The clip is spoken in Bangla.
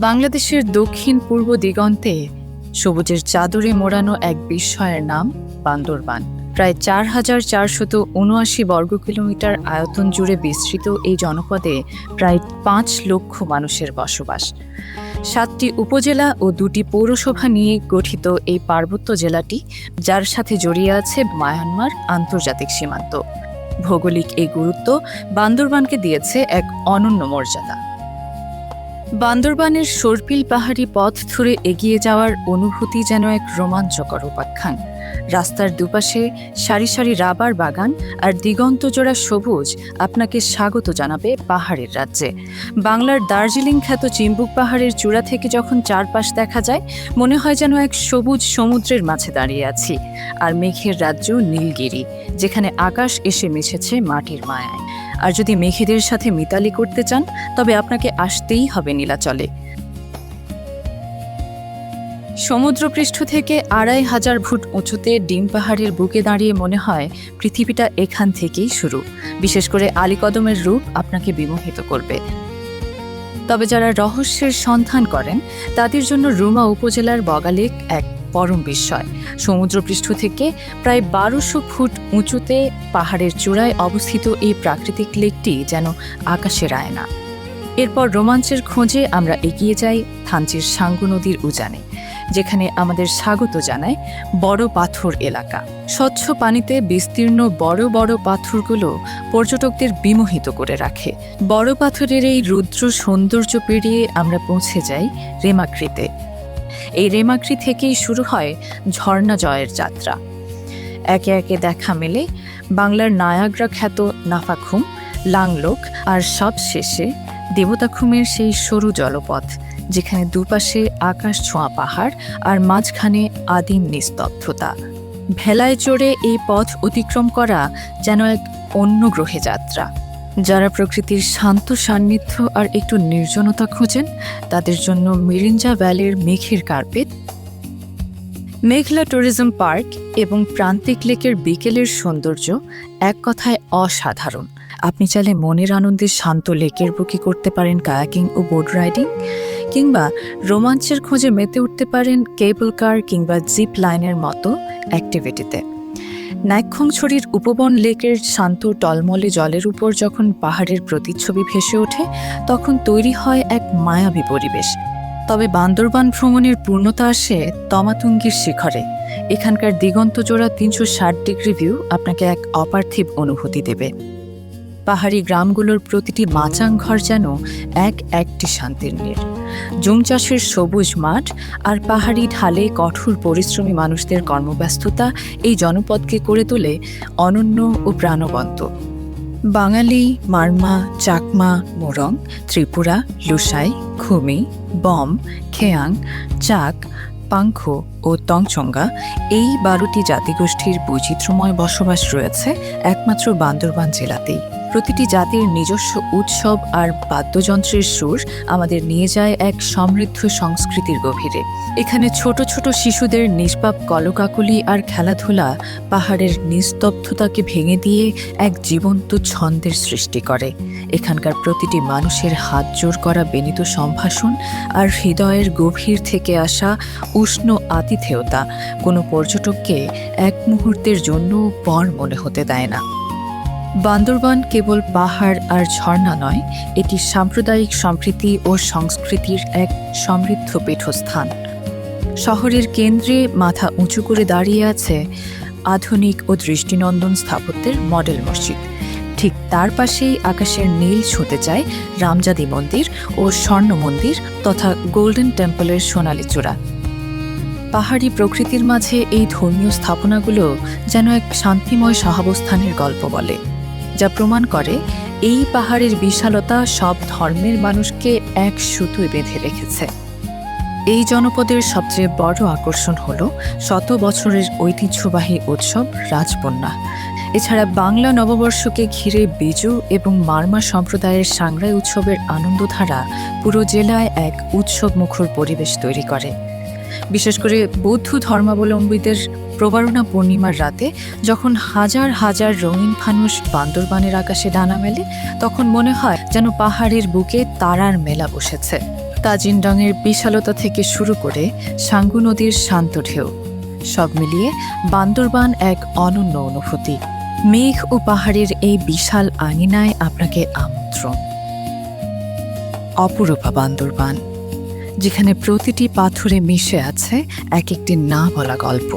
বাংলাদেশের দক্ষিণ পূর্ব দিগন্তে সবুজের চাদরে মোড়ানো এক বিস্ময়ের নাম বান্দরবান। প্রায় ৪,৪৭৯ বর্গ কিলোমিটার আয়তন জুড়ে বিস্তৃত এই জনপদে প্রায় ৫ লক্ষ মানুষের বসবাস। ৭টি উপজেলা ও ২টি পৌরসভা নিয়ে গঠিত এই পার্বত্য জেলাটি, যার সাথে জড়িয়ে আছে মায়ানমার আন্তর্জাতিক সীমান্ত। ভৌগোলিক এই গুরুত্ব বান্দরবানকে দিয়েছে এক অনন্য মর্যাদা। বান্দরবানের সর্পিল পাহাড়ি পথ ধরে এগিয়ে যাওয়ার অনুভূতি যেন এক রোমাঞ্চকর উপাখ্যান। রাস্তার দুপাশে সারি সারি রাবার বাগান আর দিগন্তজোড়া সবুজ আপনাকে স্বাগত জানাবে পাহাড়ের রাজ্যে। বাংলার দার্জিলিং খ্যাত চিম্বুক পাহাড়ের চূড়া থেকে যখন চারপাশ দেখা যায়, মনে হয় যেন এক সবুজ সমুদ্রের মাঝে দাঁড়িয়ে আছি। আর মেঘের রাজ্য নীলগিরি, যেখানে আকাশ এসে মিশেছে মাটির মায়ায়। আর যদি মেঘেদের সাথে মিতালি করতে চান, তবে আপনাকে আসতেই হবে নীলাচলে। সমুদ্রপৃষ্ঠ থেকে ২,৫০০ ফুট উঁচুতে ডিম পাহাড়ের বুকে দাঁড়িয়ে মনে হয় পৃথিবীটা এখান থেকেই শুরু। বিশেষ করে আলীকদমের রূপ আপনাকে বিমোহিত করবে। তবে যারা রহস্যের সন্ধান করেন, তাদের জন্য রুমা উপজেলার বগালেক এক পরম বিস্ময়। সমুদ্রপৃষ্ঠ থেকে প্রায় ১২০০ ফুট উঁচুতে পাহাড়ের চূড়ায় অবস্থিত এই প্রাকৃতিক লেকটি যেন আকাশের আয়না। এরপর রোমাঞ্চের খোঁজে আমরা এগিয়ে যাই থানচির সাঙ্গু নদীর উজানে, যেখানে আমাদের স্বাগত জানায় বড় পাথর এলাকা। স্বচ্ছ পানিতে বিস্তীর্ণ বড় বড় পাথরগুলো পর্যটকদের বিমোহিত করে রাখে। বড় পাথরের এই রুদ্র সৌন্দর্য পেরিয়ে আমরা পৌঁছে যাই রেমাক্রিতে। এই রেমাক্রি থেকেই শুরু হয় ঝর্ণা জয়ের যাত্রা। একে একে দেখা মেলে বাংলার নায়াগ্রা খ্যাত নাফাখুম, লাংলোক আর সবশেষে দেবতাখুমের সেই সরু জলপথ, যেখানে দুপাশে আকাশ ছোঁয়া পাহাড় আর মাঝখানে আদিম নিস্তব্ধতা। ভেলায় চড়ে এই পথ অতিক্রম করা যেন এক অন্য গ্রহে যাত্রা। যারা প্রকৃতির শান্ত সান্নিধ্য আর একটু নির্জনতা খোঁজেন, তাদের জন্য মিরিঞ্জা ভ্যালির মেঘের কার্পেট, মেঘলা ট্যুরিজম পার্ক এবং প্রান্তিক লেকের বিকেলের সৌন্দর্য এক কথায় অসাধারণ। আপনি চাইলে মনের আনন্দে শান্ত লেকের বুকে করতে পারেন কায়াকিং ও বোট রাইডিং, কিংবা রোমাঞ্চের খোঁজে মেতে উঠতে পারেন কেবল কার কিংবা জিপ লাইনের মতো অ্যাক্টিভিটিতে। নাইক্ষ্যংছড়ির উপবন লেকের শান্ত টলমলে জলের উপর যখন পাহাড়ের প্রতিচ্ছবি ভেসে ওঠে, তখন তৈরি হয় এক মায়াবী পরিবেশ। তবে বান্দরবান ভ্রমণের পূর্ণতা আসে তমাতুঙ্গির শিখরে। এখানকার দিগন্তজোড়া ৩৬০ ডিগ্রি ভিউ আপনাকে এক অপার্থিব অনুভূতি দেবে। পাহাড়ি গ্রামগুলোর প্রতিটি মাচাং ঘর যেন একটি শান্তির নীড়। জুম চাষের সবুজ মাঠ আর পাহাড়ি ঢালে কঠোর পরিশ্রমী মানুষদের কর্মব্যস্ততা এই জনপদকে করে তোলে অনন্য ও প্রাণবন্ত। বাঙালি, মারমা, চাকমা, মোরং, ত্রিপুরা, লুসাই, খুমি, বম, খেয়াং, চাক, পাংখো ও তংচঙ্গা, এই ১২টি জাতিগোষ্ঠীর বৈচিত্র্যময় বসবাস রয়েছে একমাত্র বান্দরবান জেলাতেই। প্রতিটি জাতির নিজস্ব উৎসব আর বাদ্যযন্ত্রের সুর আমাদের নিয়ে যায় এক সমৃদ্ধ সংস্কৃতির গভীরে। এখানে ছোট ছোট শিশুদের নিষ্পাপ কলকাকলি আর খেলাধুলা পাহাড়ের নিস্তব্ধতাকে ভেঙে দিয়ে এক জীবন্ত ছন্দের সৃষ্টি করে। এখানকার প্রতিটি মানুষের হাত জোর করা বিনীত সম্ভাষণ আর হৃদয়ের গভীর থেকে আসা উষ্ণ আতিথেয়তা কোনো পর্যটককে এক মুহূর্তের জন্য পর মনে হতে দেয় না। বান্দরবান কেবল পাহাড় আর ঝর্ণা নয়, এটি সাম্প্রদায়িক সম্প্রীতি ও সংস্কৃতির এক সমৃদ্ধ পীঠস্থান। শহরের কেন্দ্রে মাথা উঁচু করে দাঁড়িয়ে আছে আধুনিক ও দৃষ্টিনন্দন স্থাপত্যের মডেল মসজিদ। ঠিক তার পাশেই আকাশের নীল ছুঁতে চায় রামজাদি মন্দির ও স্বর্ণ মন্দির তথা গোল্ডেন টেম্পলের সোনালী চূড়া। পাহাড়ি প্রকৃতির মাঝে এই ধর্মীয় স্থাপনাগুলো যেন এক শান্তিময় সহাবস্থানের গল্প বলে, যা প্রমাণ করে এই পাহাড়ের বিশালতা সব ধর্মের মানুষকে এক সুতোয় বেঁধে রেখেছে। এই জনপদের সবচেয়ে বড় আকর্ষণ হল শত বছরের ঐতিহ্যবাহী উৎসব রাজবন্যা। এছাড়া বাংলা নববর্ষকে ঘিরে বিজু এবং মারমা সম্প্রদায়ের সাংরাই উৎসবের আনন্দধারা পুরো জেলায় এক উৎসব মুখর পরিবেশ তৈরি করে। বিশেষ করে বৌদ্ধ ধর্মাবলম্বীদের প্রবারণা পূর্ণিমার রাতে যখন হাজার হাজার রঙিন ফানুস বান্দরবানের আকাশে ডানা মেলে, তখন মনে হয় যেন পাহাড়ের বুকে তারার মেলা বসেছে। তাজিনডংয়ের বিশালতা থেকে শুরু করে সাঙ্গু নদীর শান্ত ঢেউ, সব মিলিয়ে বান্দরবান এক অনন্য অনুভূতি। মেঘ ও পাহাড়ের এই বিশাল আঙিনায় আপনাকে আমন্ত্রণ। অপরূপা বান্দরবান, যেখানে প্রতিটি পাথরে মিশে আছে এক একটি না বলা গল্প।